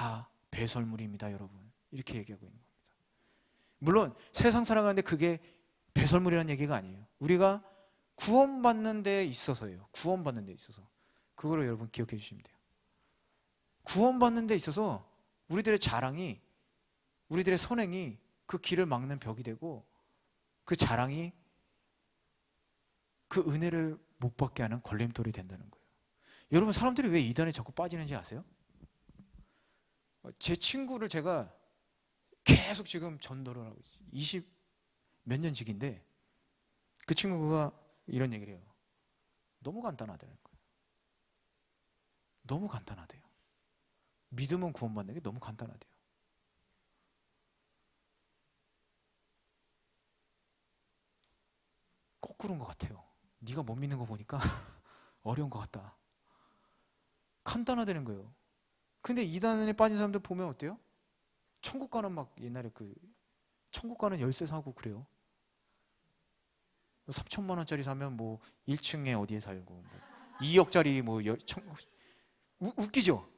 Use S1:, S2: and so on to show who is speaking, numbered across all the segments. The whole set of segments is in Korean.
S1: 다 배설물입니다, 여러분. 이렇게 얘기하고 있는 겁니다. 물론 세상 살아가는데 그게 배설물이라는 얘기가 아니에요. 우리가 구원받는 데 있어서예요. 구원받는 데 있어서. 그거를 여러분 기억해 주시면 돼요. 구원받는 데 있어서 우리들의 자랑이, 우리들의 선행이 그 길을 막는 벽이 되고, 그 자랑이 그 은혜를 못 받게 하는 걸림돌이 된다는 거예요. 여러분, 사람들이 왜 이단에 자꾸 빠지는지 아세요? 제 친구를 제가 계속 지금 전도를 하고 있어요. 20 몇 년직인데 그 친구가 이런 얘기를 해요. 너무 간단하다는 거예요. 너무 간단하대요. 믿음은 구원받는 게 너무 간단하대요. 거꾸로인 것 같아요. 네가 못 믿는 거 보니까 어려운 것 같다. 간단하다는 거예요. 근데 이단에 빠진 사람들 보면 어때요? 천국 가는 막 옛날에 그 천국 가는 열쇠 사고 그래요. 3천만 원짜리 사면 뭐 1층에 어디에 살고 뭐 2억짜리 뭐 웃기죠?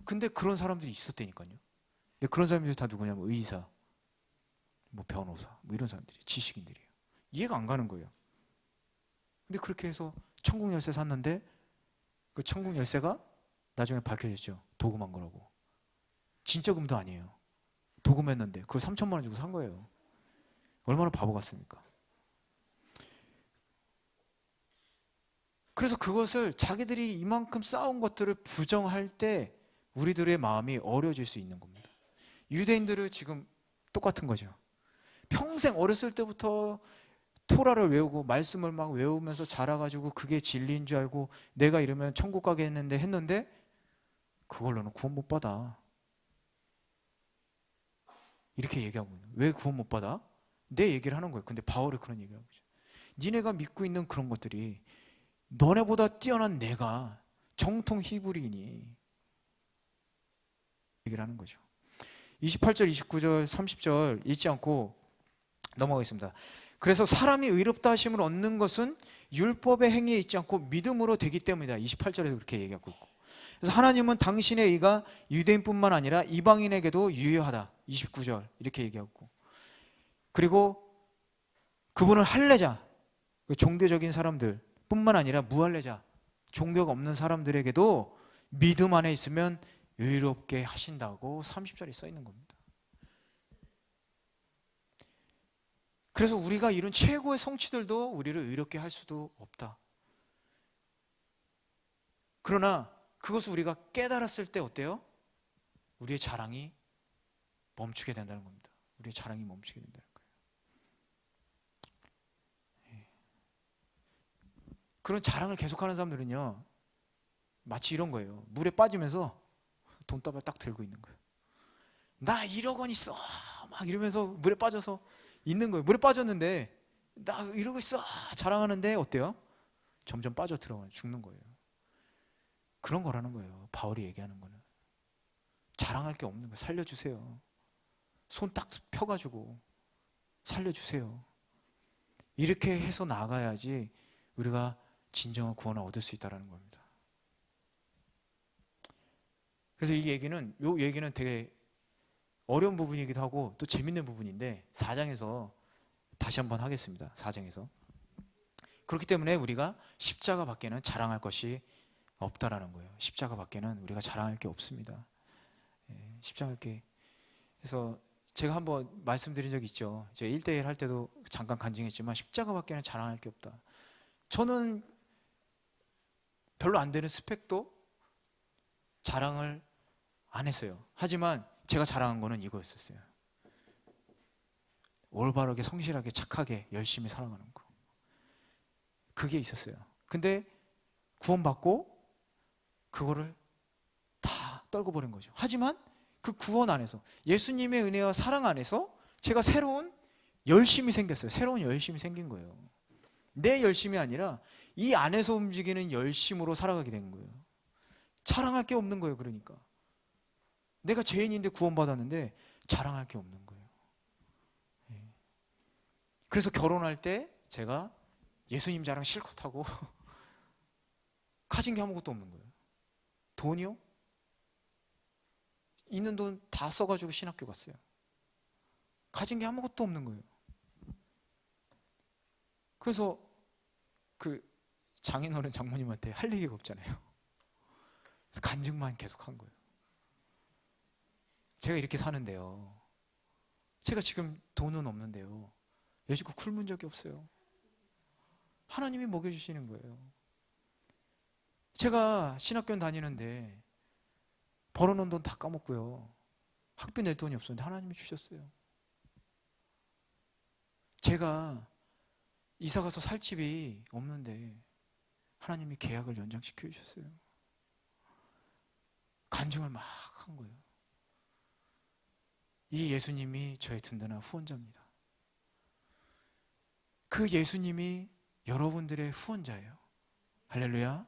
S1: 근데 그런 사람들이 있었다니까요. 근데 그런 사람들이 다 누구냐면 의사, 뭐 변호사, 뭐 이런 사람들이, 지식인들이에요. 이해가 안 가는 거예요. 근데 그렇게 해서 천국 열쇠 샀는데 그 천국 열쇠가 나중에 밝혀졌죠. 도금한 거라고. 진짜 금도 아니에요. 도금했는데 그걸 3천만 원 주고 산 거예요. 얼마나 바보 같습니까? 그래서 그것을 자기들이 이만큼 쌓은 것들을 부정할 때 우리들의 마음이 어려워질 수 있는 겁니다. 유대인들은 지금 똑같은 거죠. 평생 어렸을 때부터 토라를 외우고 말씀을 막 외우면서 자라가지고 그게 진리인 줄 알고 내가 이러면 천국 가게 했는데 그걸로는 구원 못 받아. 이렇게 얘기하고 있는 거예요. 왜 구원 못 받아? 내 얘기를 하는 거예요. 근데 바울이 그런 얘기를 하고 있죠. 니네가 믿고 있는 그런 것들이 너네보다 뛰어난 내가 정통 히브리인이 얘기를 하는 거죠. 28절, 29절, 30절 읽지 않고 넘어가겠습니다. 그래서 사람이 의롭다 하심을 얻는 것은 율법의 행위에 있지 않고 믿음으로 되기 때문이다. 28절에서 그렇게 얘기하고 있고, 그래서 하나님은 당신의 의가 유대인뿐만 아니라 이방인에게도 유효하다. 29절 이렇게 얘기하고, 그리고 그분은 할례자, 종교적인 사람들 뿐만 아니라 무할례자, 종교가 없는 사람들에게도 믿음 안에 있으면 의롭게 하신다고 30절에 써 있는 겁니다. 그래서 우리가 이룬 최고의 성취들도 우리를 의롭게 할 수도 없다. 그러나 그것을 우리가 깨달았을 때 어때요? 우리의 자랑이 멈추게 된다는 겁니다. 우리의 자랑이 멈추게 된다는 거예요. 그런 자랑을 계속하는 사람들은요, 마치 이런 거예요. 물에 빠지면서 돈다발 딱 들고 있는 거예요. 나 1억 원 있어 막 이러면서 물에 빠져서 있는 거예요. 물에 빠졌는데 나 이러고 있어 자랑하는데 어때요? 점점 빠져 들어가 죽는 거예요. 그런 거라는 거예요. 바울이 얘기하는 거는 자랑할 게 없는 거예요. 살려주세요. 손 딱 펴가지고 살려주세요. 이렇게 해서 나가야지 우리가 진정한 구원을 얻을 수 있다는 겁니다. 그래서 이 얘기는 되게 어려운 부분이기도 하고 또 재밌는 부분인데 4장에서 다시 한번 하겠습니다. 4장에서. 그렇기 때문에 우리가 십자가 밖에는 자랑할 것이 없다라는 거예요. 십자가 밖에는 우리가 자랑할 게 없습니다. 십자가 게. 그래서 제가 한번 말씀드린 적이 있죠. 제가 1대1 할 때도 잠깐 간증했지만 십자가 밖에는 자랑할 게 없다. 저는 별로 안 되는 스펙도 자랑을 안 했어요. 하지만 제가 자랑한 거는 이거였었어요. 올바르게, 성실하게, 착하게, 열심히 살아가는 거. 그게 있었어요. 근데 구원받고 그거를 다 떨궈버린 거죠. 하지만 그 구원 안에서, 예수님의 은혜와 사랑 안에서 제가 새로운 열심이 생겼어요. 새로운 열심이 생긴 거예요. 내 열심이 아니라 이 안에서 움직이는 열심으로 살아가게 된 거예요. 자랑할 게 없는 거예요. 그러니까 내가 죄인인데 구원받았는데 자랑할 게 없는 거예요. 그래서 결혼할 때 제가 예수님 자랑 실컷 하고 가진 게 아무것도 없는 거예요. 돈이요? 있는 돈 다 써가지고 신학교 갔어요. 가진 게 아무것도 없는 거예요. 그래서 그 장인어른 장모님한테 할 얘기가 없잖아요. 그래서 간증만 계속 한 거예요. 제가 이렇게 사는데요. 제가 지금 돈은 없는데요. 여지껏 굶은 적이 없어요. 하나님이 먹여주시는 거예요. 제가 신학교 다니는데 벌어놓은 돈 다 까먹고요. 학비 낼 돈이 없었는데 하나님이 주셨어요. 제가 이사가서 살 집이 없는데 하나님이 계약을 연장시켜 주셨어요. 간증을 막 한 거예요. 이 예수님이 저의 든든한 후원자입니다. 그 예수님이 여러분들의 후원자예요. 할렐루야.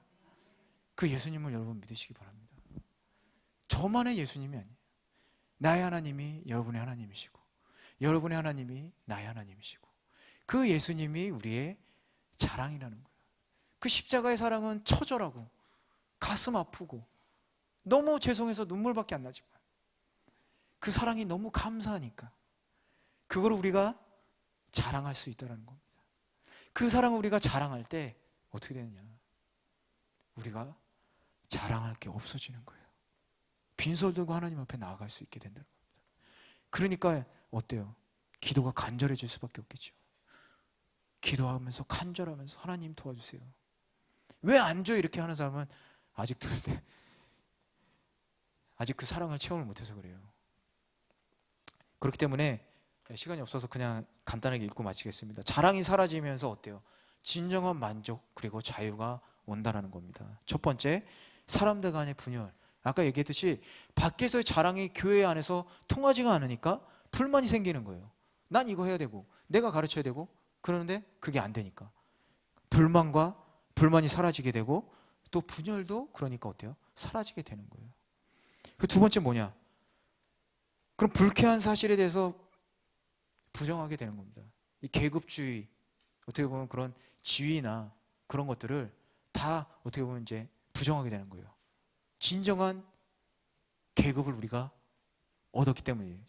S1: 그 예수님을 여러분 믿으시기 바랍니다. 저만의 예수님이 아니에요. 나의 하나님이 여러분의 하나님이시고 여러분의 하나님이 나의 하나님이시고 그 예수님이 우리의 자랑이라는 거예요. 그 십자가의 사랑은 처절하고 가슴 아프고 너무 죄송해서 눈물밖에 안 나지만 그 사랑이 너무 감사하니까 그걸 우리가 자랑할 수 있다는 겁니다. 그 사랑을 우리가 자랑할 때 어떻게 되느냐? 우리가 자랑할 게 없어지는 거예요. 빈손 들고 하나님 앞에 나아갈 수 있게 된다는 겁니다. 그러니까 어때요? 기도가 간절해질 수밖에 없겠죠. 기도하면서 간절하면서 하나님 도와주세요. 왜 안 줘요? 이렇게 하는 사람은 아직 그 사랑을 체험을 못해서 그래요. 그렇기 때문에 시간이 없어서 그냥 간단하게 읽고 마치겠습니다. 자랑이 사라지면서 어때요? 진정한 만족 그리고 자유가 온다라는 겁니다. 첫 번째, 사람들 간의 분열. 아까 얘기했듯이 밖에서의 자랑이 교회 안에서 통하지가 않으니까 불만이 생기는 거예요. 난 이거 해야 되고 내가 가르쳐야 되고 그러는데 그게 안 되니까 불만과 불만이 사라지게 되고 또 분열도 그러니까 어때요? 사라지게 되는 거예요. 그 두 번째 뭐냐? 그럼 불쾌한 사실에 대해서 부정하게 되는 겁니다. 이 계급주의, 어떻게 보면 그런 지위나 그런 것들을 다 어떻게 보면 이제 부정하게 되는 거예요. 진정한 계급을 우리가 얻었기 때문이에요.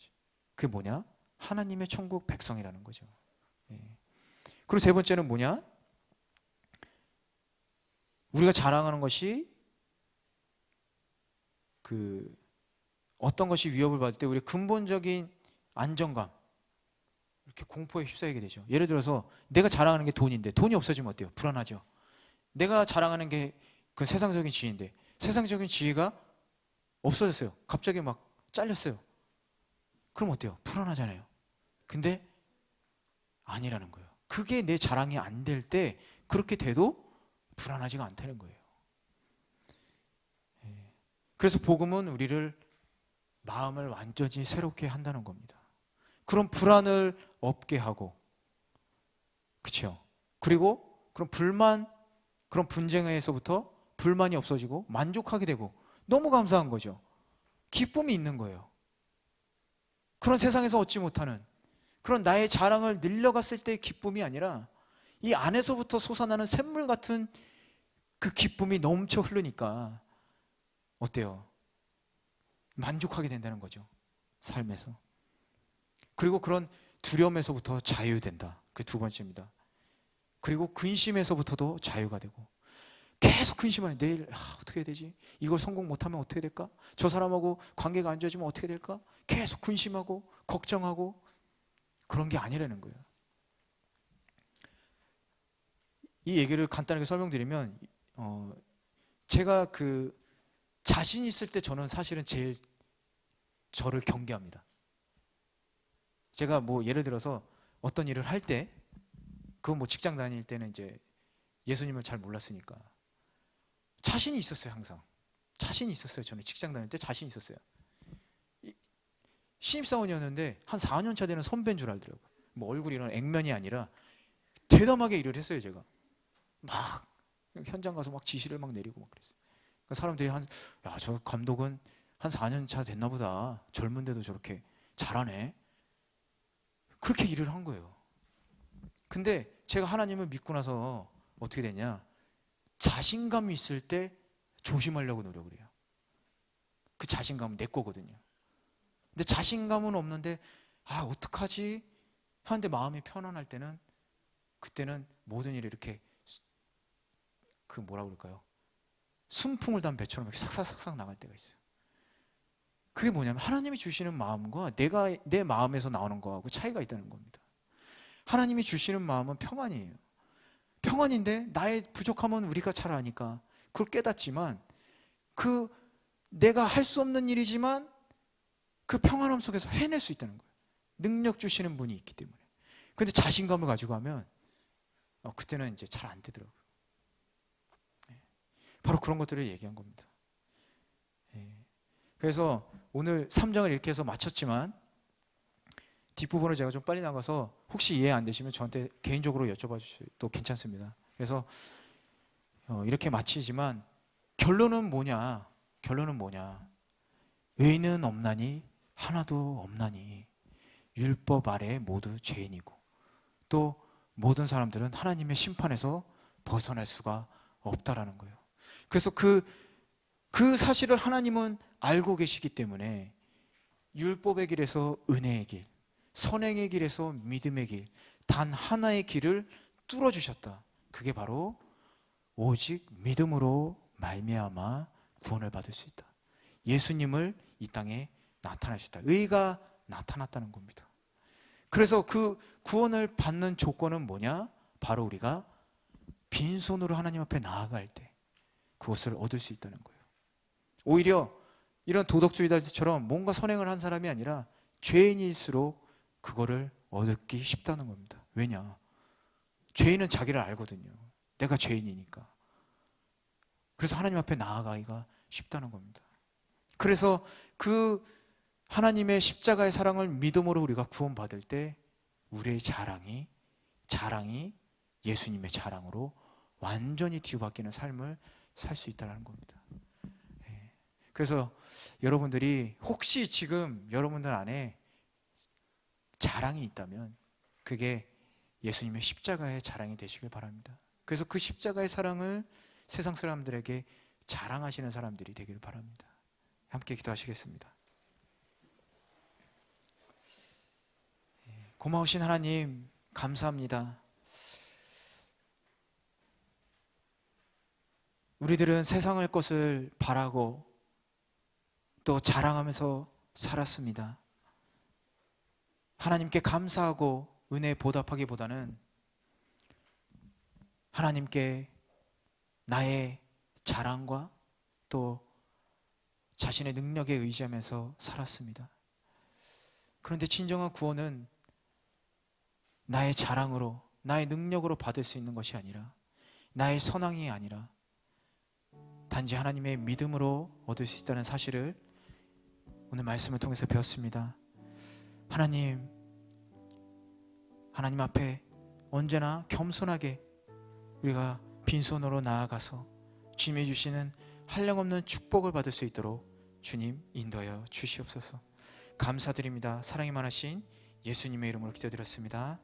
S1: 그게 뭐냐? 하나님의 천국 백성이라는 거죠. 그리고 세 번째는 뭐냐? 우리가 자랑하는 것이 어떤 것이 위협을 받을 때 우리의 근본적인 안정감, 이렇게 공포에 휩싸이게 되죠. 예를 들어서 내가 자랑하는 게 돈인데 돈이 없어지면 어때요? 불안하죠. 내가 자랑하는 게 그 세상적인 지위인데 세상적인 지위가 없어졌어요. 갑자기 막 잘렸어요. 그럼 어때요? 불안하잖아요. 근데 아니라는 거예요. 그게 내 자랑이 안 될 때 그렇게 돼도 불안하지가 않다는 거예요. 그래서 복음은 우리를 마음을 완전히 새롭게 한다는 겁니다. 그런 불안을 없게 하고, 그렇죠? 그리고 그런 불만, 그런 분쟁에서부터 불만이 없어지고 만족하게 되고 너무 감사한 거죠. 기쁨이 있는 거예요. 그런 세상에서 얻지 못하는 그런 나의 자랑을 늘려갔을 때의 기쁨이 아니라 이 안에서부터 솟아나는 샘물 같은 그 기쁨이 넘쳐 흐르니까 어때요? 만족하게 된다는 거죠. 삶에서. 그리고 그런 두려움에서부터 자유된다. 그 두 번째입니다. 그리고 근심에서부터도 자유가 되고 계속 근심하는 내일 어떻게 해야 되지? 이걸 성공 못하면 어떻게 될까? 저 사람하고 관계가 안 좋아지면 어떻게 될까? 계속 근심하고 걱정하고 그런 게 아니라는 거예요. 이 얘기를 간단하게 설명드리면 제가 자신 있을 때 저는 사실은 제일 저를 경계합니다. 제가 뭐 예를 들어서 어떤 일을 할 때 그건 뭐 직장 다닐 때는 이제 예수님을 잘 몰랐으니까 자신이 있었어요. 항상 자신이 있었어요. 저는 직장 다닐 때 자신이 있었어요. 신입사원이었는데 한 4년 차 되는 선배인 줄 알더라고요. 뭐 얼굴이 이런 액면이 아니라 대담하게 일을 했어요. 제가 막 현장 가서 막 지시를 막 내리고 막 그랬어요. 그러니까 사람들이 저 감독은 한 4년 차 됐나 보다. 젊은데도 저렇게 잘하네. 그렇게 일을 한 거예요. 근데 제가 하나님을 믿고 나서 어떻게 되냐? 자신감이 있을 때 조심하려고 노력을 해요. 그 자신감은 내 거거든요. 근데 자신감은 없는데 아 어떡하지 하는데 마음이 편안할 때는 그때는 모든 일이 이렇게 그 뭐라 그럴까요? 순풍을 단 배처럼 이렇게 삭삭삭삭 나갈 때가 있어요. 그게 뭐냐면 하나님이 주시는 마음과 내 마음에서 나오는 거하고 차이가 있다는 겁니다. 하나님이 주시는 마음은 평안이에요. 평안인데 나의 부족함은 우리가 잘 아니까 그걸 깨닫지만 그 내가 할 수 없는 일이지만 그 평안함 속에서 해낼 수 있다는 거예요. 능력 주시는 분이 있기 때문에. 근데 자신감을 가지고 하면 그때는 이제 잘 안 되더라고요. 바로 그런 것들을 얘기한 겁니다. 그래서 오늘 3장을 이렇게 해서 마쳤지만 뒷부분을 제가 좀 빨리 나가서 혹시 이해 안 되시면 저한테 개인적으로 여쭤봐 주셔도 괜찮습니다. 그래서 이렇게 마치지만 결론은 뭐냐? 의인은 없나니 하나도 없나니 율법 아래 모두 죄인이고 또 모든 사람들은 하나님의 심판에서 벗어날 수가 없다라는 거예요. 그래서 그 사실을 하나님은 알고 계시기 때문에 율법의 길에서 은혜의 길, 선행의 길에서 믿음의 길, 단 하나의 길을 뚫어주셨다. 그게 바로 오직 믿음으로 말미암아 구원을 받을 수 있다. 예수님을 이 땅에 나타나셨다. 의가 나타났다는 겁니다. 그래서 그 구원을 받는 조건은 뭐냐? 바로 우리가 빈손으로 하나님 앞에 나아갈 때 그것을 얻을 수 있다는 거예요. 오히려 이런 도덕주의자들처럼 뭔가 선행을 한 사람이 아니라 죄인일수록 그거를 얻기 쉽다는 겁니다. 왜냐? 죄인은 자기를 알거든요. 내가 죄인이니까. 그래서 하나님 앞에 나아가기가 쉽다는 겁니다. 그래서 그 하나님의 십자가의 사랑을 믿음으로 우리가 구원받을 때 우리의 자랑이 예수님의 자랑으로 완전히 뒤바뀌는 삶을 살 수 있다는 겁니다. 그래서 여러분들이 혹시 지금 여러분들 안에 자랑이 있다면 그게 예수님의 십자가의 자랑이 되시길 바랍니다. 그래서 그 십자가의 사랑을 세상 사람들에게 자랑하시는 사람들이 되기를 바랍니다. 함께 기도하시겠습니다. 고마우신 하나님 감사합니다. 우리들은 세상의 것을 바라고 또 자랑하면서 살았습니다. 하나님께 감사하고 은혜에 보답하기보다는 하나님께 나의 자랑과 또 자신의 능력에 의지하면서 살았습니다. 그런데 진정한 구원은 나의 자랑으로, 나의 능력으로 받을 수 있는 것이 아니라 나의 선행이 아니라 단지 하나님의 믿음으로 얻을 수 있다는 사실을 오늘 말씀을 통해서 배웠습니다. 하나님 앞에 언제나 겸손하게 우리가 빈손으로 나아가서 주님이 주시는 한량없는 축복을 받을 수 있도록 주님 인도하여 주시옵소서. 감사드립니다. 사랑이 많으신 예수님의 이름으로 기도드렸습니다.